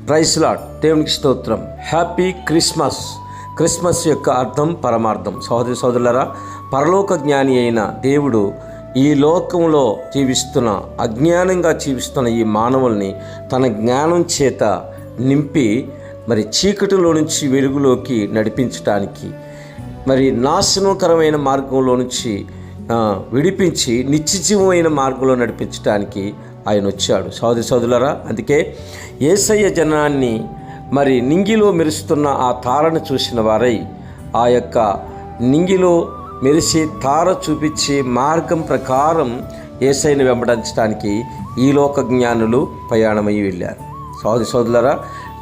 Praise lord. దేవునికి స్తోత్రం. Happy Christmas. Christmas యొక్క అర్థం పరమార్థం. సహోదరి సోదరులారా, పరలోక జ్ఞాని అయిన దేవుడు ఈ లోకంలో జీవిస్తున్న, అజ్ఞానంగా జీవిస్తున్న ఈ మానవుల్ని తన జ్ఞానం చేత నింపి మరి చీకటిలో నుంచి వెలుగులోకి నడిపించడానికి, మరి నాశనకరమైన మార్గంలో నుంచి విడిపించి నిత్యజీవమైన మార్గంలో నడిపించడానికి ఆయన వచ్చాడు. సహోదరి సోదరులారా, అందుకే యేసయ్య జనాన్ని మరి నింగిలో మెరుస్తున్న ఆ తారను చూసిన వారై ఆ యొక్క నింగిలో మెరిసే తార చూపించే మార్గం ప్రకారం యేసయ్యను వెంబడించడానికి ఈ లోక జ్ఞానులు ప్రయాణమై వెళ్ళారు. సహోదరి సోదరులారా,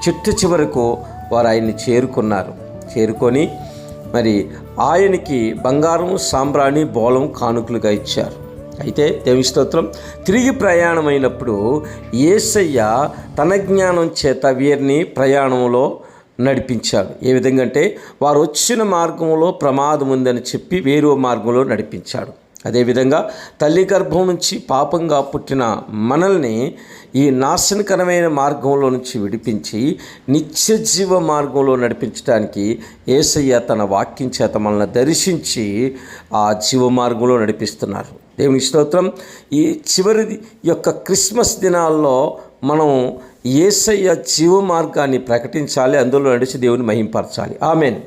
చిట్ట చివరకు వారు ఆయన్ని చేరుకొని మరి ఆయనకి బంగారం, సాంబ్రాణి, బోళం కానుకలుగా ఇచ్చారు. అయితే దేవుని స్తోత్రం, తిరిగి ప్రయాణమైనప్పుడు యేసయ్య తన జ్ఞానం చేత వీరిని ప్రయాణంలో నడిపించాడు. ఏ విధంగా అంటే వారు వచ్చిన మార్గంలో ప్రమాదం ఉందని చెప్పి వేరే మార్గంలో నడిపించాడు. అదేవిధంగా తల్లి గర్భం నుంచి పాపంగా పుట్టిన మనల్ని ఈ నాశనకరమైన మార్గంలో నుంచి విడిపించి నిత్యజీవ మార్గంలో నడిపించడానికి యేసయ్య తన వాక్యం చేత మనల్ని దర్శించి ఆ జీవ మార్గంలో నడిపిస్తున్నారు. దేవుని స్తోత్రం. ఈ చివరి యొక్క క్రిస్మస్ దినాల్లో మనం యేసయ్య జీవ మార్గాన్ని ప్రకటించాలి, అందులో నడిచి దేవుని మహింపరచాలి. ఆమెన్.